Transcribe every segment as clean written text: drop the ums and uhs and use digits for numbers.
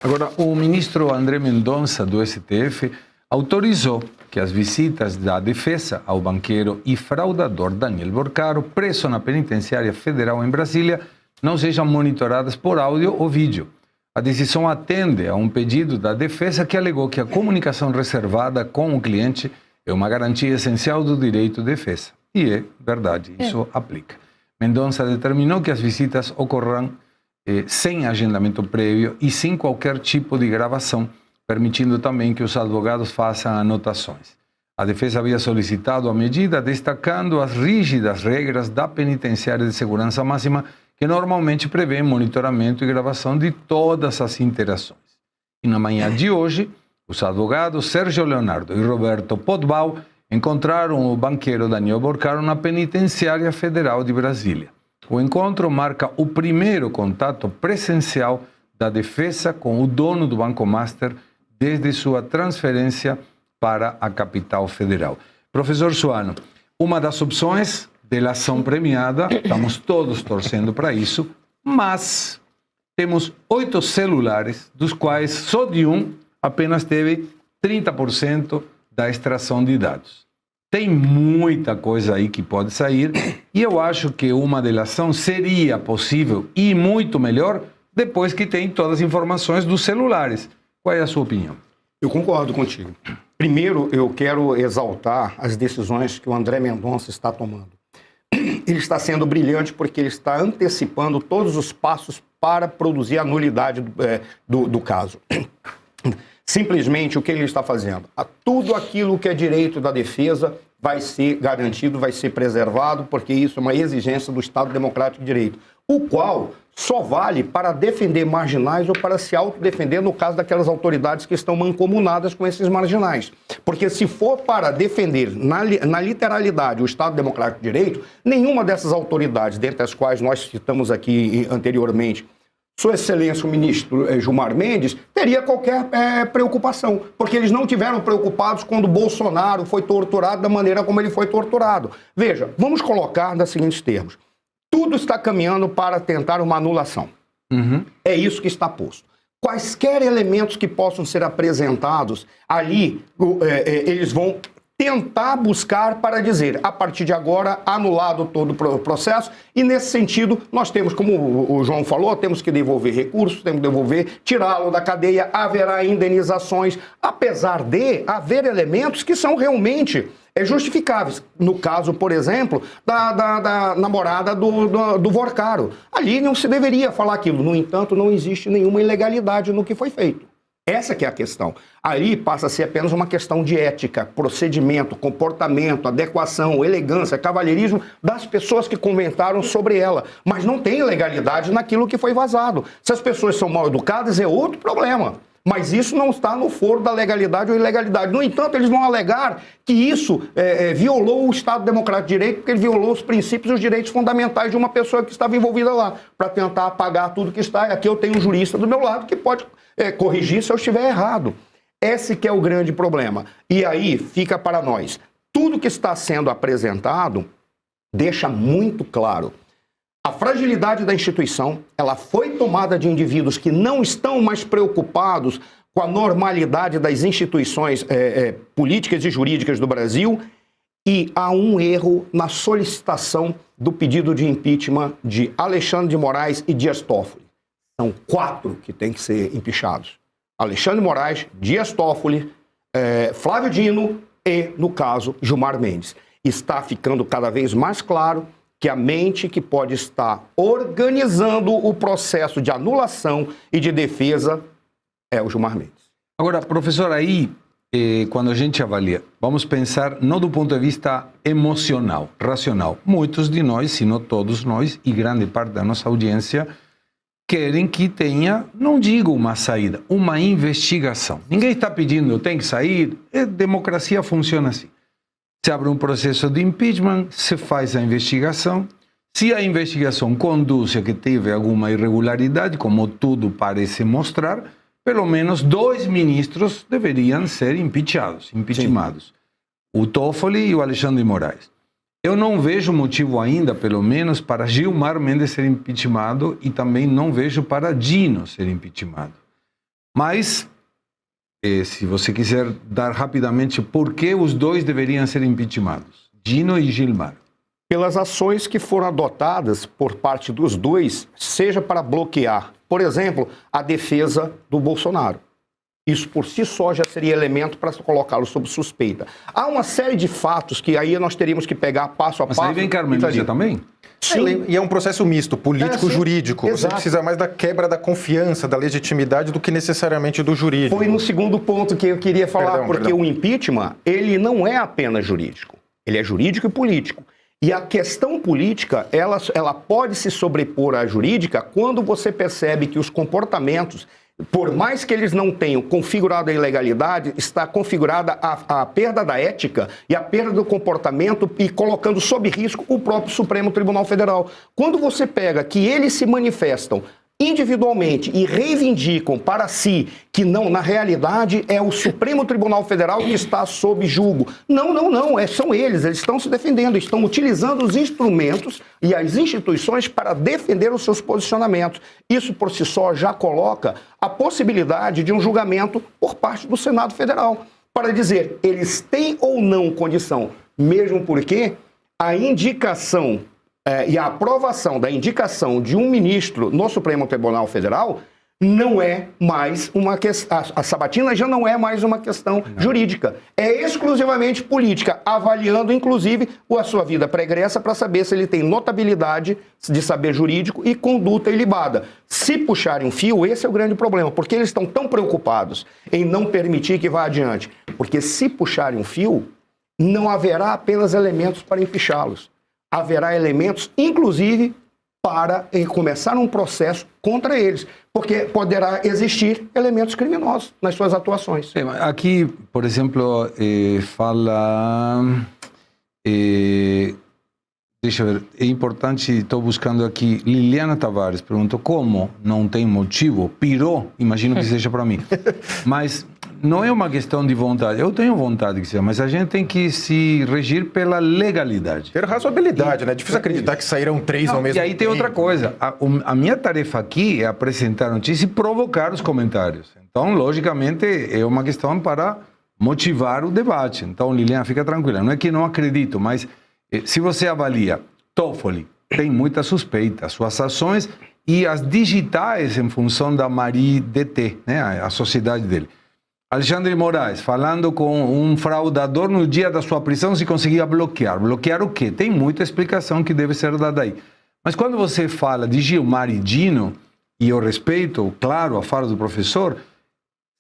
Agora, o ministro André Mendonça, do STF, autorizou que as visitas da defesa ao banqueiro e fraudador Daniel Borcaro, preso na penitenciária federal em Brasília, não sejam monitoradas por áudio ou vídeo. A decisão atende a um pedido da defesa que alegou que a comunicação reservada com o cliente é uma garantia essencial do direito de defesa. E é verdade, isso aplica. Mendonça determinou que as visitas ocorram sem agendamento prévio e sem qualquer tipo de gravação, permitindo também que os advogados façam anotações. A defesa havia solicitado a medida, destacando as rígidas regras da penitenciária de segurança máxima, que normalmente prevê monitoramento e gravação de todas as interações. E na manhã de hoje, os advogados Sérgio Leonardo e Roberto Podbal encontraram o banqueiro Daniel Borcaro na penitenciária federal de Brasília. O encontro marca o primeiro contato presencial da defesa com o dono do Banco Master desde sua transferência para a capital federal. Professor Suano, uma das opções delação premiada, estamos todos torcendo para isso, mas temos 8 celulares, dos quais só de um apenas teve 30% da extração de dados. Tem muita coisa aí que pode sair e eu acho que uma delação seria possível e muito melhor depois que tem todas as informações dos celulares. Qual é a sua opinião? Eu concordo contigo. Primeiro, eu quero exaltar as decisões que o André Mendonça está tomando. Ele está sendo brilhante porque ele está antecipando todos os passos para produzir a nulidade do caso. Simplesmente o que ele está fazendo? Tudo aquilo que é direito da defesa vai ser garantido, vai ser preservado, porque isso é uma exigência do Estado Democrático de Direito, o qual só vale para defender marginais ou para se autodefender no caso daquelas autoridades que estão mancomunadas com esses marginais. Porque se for para defender na literalidade o Estado Democrático de Direito, nenhuma dessas autoridades, dentre as quais nós citamos aqui anteriormente, Sua Excelência o ministro Gilmar Mendes, teria qualquer preocupação, porque eles não tiveram preocupados quando Bolsonaro foi torturado da maneira como ele foi torturado. Veja, vamos colocar nos seguintes termos. Tudo está caminhando para tentar uma anulação. É isso que está posto. Quaisquer elementos que possam ser apresentados ali, eles vão tentar buscar para dizer, a partir de agora, anulado todo o processo, e nesse sentido, nós temos, como o João falou, temos que devolver recursos, temos que devolver, tirá-lo da cadeia, haverá indenizações, apesar de haver elementos que são realmente justificáveis. No caso, por exemplo, da namorada do Borcaro. Ali não se deveria falar aquilo. No entanto, não existe nenhuma ilegalidade no que foi feito. Essa que é a questão. Ali passa a ser apenas uma questão de ética, procedimento, comportamento, adequação, elegância, cavalheirismo das pessoas que comentaram sobre ela. Mas não tem ilegalidade naquilo que foi vazado. Se as pessoas são mal educadas, é outro problema. Mas isso não está no foro da legalidade ou ilegalidade. No entanto, eles vão alegar que isso violou o Estado Democrático de Direito, porque ele violou os princípios e os direitos fundamentais de uma pessoa que estava envolvida lá, para tentar apagar tudo que está. E aqui eu tenho um jurista do meu lado que pode corrigir se eu estiver errado. Esse que é o grande problema. E aí fica para nós. Tudo que está sendo apresentado deixa muito claro. A fragilidade da instituição, ela foi tomada de indivíduos que não estão mais preocupados com a normalidade das instituições políticas e jurídicas do Brasil, e há um erro na solicitação do pedido de impeachment de Alexandre de Moraes e Dias Toffoli. São 4 que têm que ser empichados. Alexandre de Moraes, Dias Toffoli, Flávio Dino e, no caso, Gilmar Mendes. Está ficando cada vez mais claro que a mente que pode estar organizando o processo de anulação e de defesa é o Gilmar Mendes. Agora, professor, aí, quando a gente avalia, vamos pensar não do ponto de vista emocional, racional. Muitos de nós, se não todos nós, e grande parte da nossa audiência, querem que tenha, não digo uma saída, uma investigação. Ninguém está pedindo, tem que sair, democracia funciona assim. Se abre um processo de impeachment, se faz a investigação. Se a investigação conduz a que teve alguma irregularidade, como tudo parece mostrar, pelo menos 2 ministros deveriam ser impeachmados. Sim. O Toffoli e o Alexandre de Moraes. Eu não vejo motivo ainda, pelo menos, para Gilmar Mendes ser impeachmentado e também não vejo para Dino ser impeachmentado. Mas, se você quiser dar rapidamente por que os dois deveriam ser impeachmentados, Gino e Gilmar. Pelas ações que foram adotadas por parte dos dois, seja para bloquear, por exemplo, a defesa do Bolsonaro. Isso por si só já seria elemento para colocá-lo sob suspeita. Há uma série de fatos que aí nós teríamos que pegar passo a passo. Mas aí vem Carmen Lúcia também? Sim. E é um processo misto, político-jurídico. Você Exato. precisa mais da quebra da confiança, da legitimidade, do que necessariamente do jurídico. Foi no segundo ponto que eu queria falar, porque o impeachment, ele não é apenas jurídico. Ele é jurídico e político. E a questão política, ela pode se sobrepor à jurídica quando você percebe que os comportamentos, por mais que eles não tenham configurado a ilegalidade, está configurada a perda da ética e a perda do comportamento e colocando sob risco o próprio Supremo Tribunal Federal. Quando você pega que eles se manifestam individualmente e reivindicam para si que não, na realidade, é o Supremo Tribunal Federal que está sob julgo. Não, são eles estão se defendendo, estão utilizando os instrumentos e as instituições para defender os seus posicionamentos. Isso, por si só, já coloca a possibilidade de um julgamento por parte do Senado Federal, para dizer, eles têm ou não condição, mesmo porque a indicação e a aprovação da indicação de um ministro no Supremo Tribunal Federal não é mais uma questão. A sabatina já não é mais uma questão jurídica. É exclusivamente política, avaliando, inclusive, a sua vida pregressa para saber se ele tem notabilidade de saber jurídico e conduta ilibada. Se puxarem um fio, esse é o grande problema, porque eles estão tão preocupados em não permitir que vá adiante. Porque se puxarem um fio, não haverá apenas elementos para empichá-los. Haverá elementos, inclusive, para começar um processo contra eles, porque poderá existir elementos criminosos nas suas atuações. Aqui, por exemplo, fala... deixa eu ver, é importante, estou buscando aqui, Liliana Tavares perguntou como não tem motivo, pirou, imagino que seja para mim, mas não é uma questão de vontade, eu tenho vontade que seja, mas a gente tem que se regir pela legalidade. Ter razoabilidade, né? É difícil acreditar que saíram 3 ao mesmo tempo. E aí tem outra coisa, a minha tarefa aqui é apresentar a notícia e provocar os comentários. Então, logicamente, é uma questão para motivar o debate. Então, Liliana, fica tranquila, não é que não acredito, mas se você avalia Toffoli, tem muita suspeita, suas ações e as digitais em função da Mari DT, né, a sociedade dele. Alexandre Moraes, falando com um fraudador no dia da sua prisão, se conseguia bloquear. Bloquear o quê? Tem muita explicação que deve ser dada aí. Mas quando você fala de Gilmar e Gino, e eu respeito, claro, a fala do professor,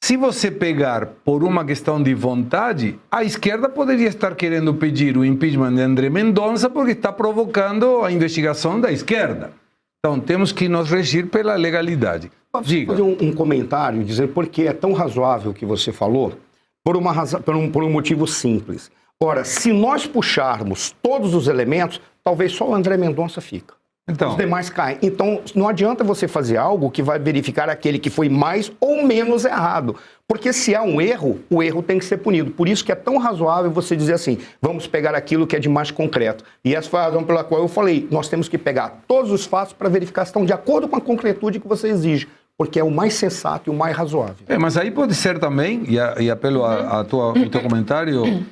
se você pegar por uma questão de vontade, a esquerda poderia estar querendo pedir o impeachment de André Mendonça porque está provocando a investigação da esquerda. Então, temos que nos regir pela legalidade. Diga. Fazer um comentário, dizer por que é tão razoável o que você falou, por um motivo simples. Ora, se nós puxarmos todos os elementos, talvez só o André Mendonça fica. Os demais caem. Então, não adianta você fazer algo que vai verificar aquele que foi mais ou menos errado. Porque se há um erro, o erro tem que ser punido. Por isso que é tão razoável você dizer assim, vamos pegar aquilo que é de mais concreto. E essa foi a razão pela qual eu falei, nós temos que pegar todos os fatos para verificar se estão de acordo com a concretude que você exige. Porque é o mais sensato e o mais razoável. Mas aí pode ser também, e apelo ao teu comentário,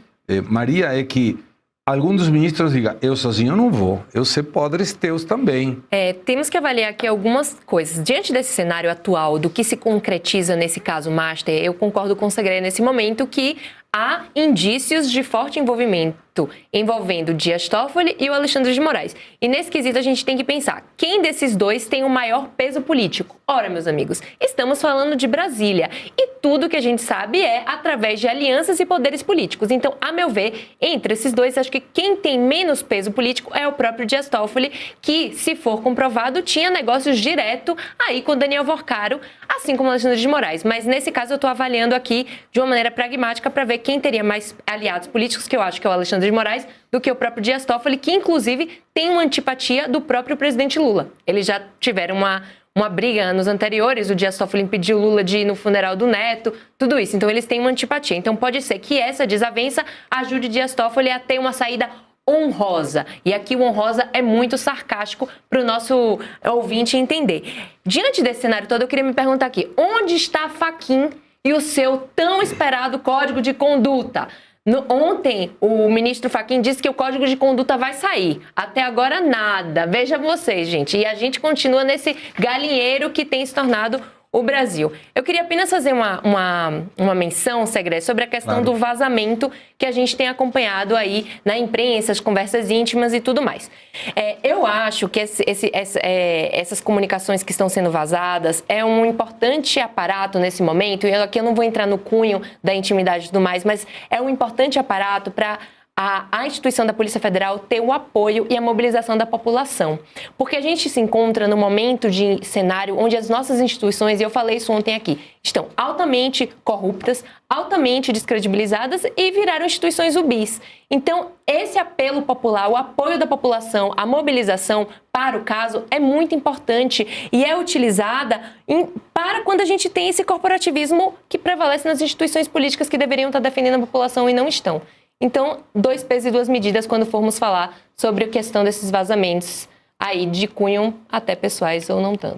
Maria, é que algum dos ministros diga, eu sozinho não vou, eu sei podres teus também. Temos que avaliar aqui algumas coisas. Diante desse cenário atual, do que se concretiza nesse caso Master, eu concordo com o Segre nesse momento que há indícios de forte envolvimento envolvendo Dias Toffoli e o Alexandre de Moraes. E nesse quesito a gente tem que pensar, quem desses dois tem o maior peso político? Ora, meus amigos, estamos falando de Brasília e tudo que a gente sabe é através de alianças e poderes políticos. Então, a meu ver, entre esses dois, acho que quem tem menos peso político é o próprio Dias Toffoli, que, se for comprovado, tinha negócios direto aí com o Daniel Worcaro, assim como o Alexandre de Moraes. Mas nesse caso eu estou avaliando aqui de uma maneira pragmática para ver quem teria mais aliados políticos, que eu acho que é o Alexandre de Moraes, do que o próprio Dias Toffoli, que inclusive tem uma antipatia do próprio presidente Lula. Eles já tiveram uma briga anos anteriores, o Dias Toffoli impediu Lula de ir no funeral do neto, tudo isso. Então eles têm uma antipatia. Então pode ser que essa desavença ajude Dias Toffoli a ter uma saída honrosa. E aqui o honrosa é muito sarcástico para o nosso ouvinte entender. Diante desse cenário todo, eu queria me perguntar aqui, onde está Fachin e o seu tão esperado Código de Conduta? Ontem, o ministro Fachin disse que o Código de Conduta vai sair. Até agora, nada. Veja vocês, gente. E a gente continua nesse galinheiro que tem se tornado o Brasil. Eu queria apenas fazer uma menção, Segré, sobre a questão do vazamento que a gente tem acompanhado aí na imprensa, as conversas íntimas e tudo mais. Eu acho que essas comunicações que estão sendo vazadas é um importante aparato nesse momento, e aqui eu não vou entrar no cunho da intimidade e tudo mais, mas é um importante aparato para a instituição da Polícia Federal ter o apoio e a mobilização da população. Porque a gente se encontra no momento de cenário onde as nossas instituições, e eu falei isso ontem aqui, estão altamente corruptas, altamente descredibilizadas e viraram instituições ubis. Então, esse apelo popular, o apoio da população, a mobilização para o caso é muito importante e é utilizada para quando a gente tem esse corporativismo que prevalece nas instituições políticas que deveriam estar defendendo a população e não estão. Então, 2 pesos e 2 medidas quando formos falar sobre a questão desses vazamentos aí de cunho até pessoais ou não tanto.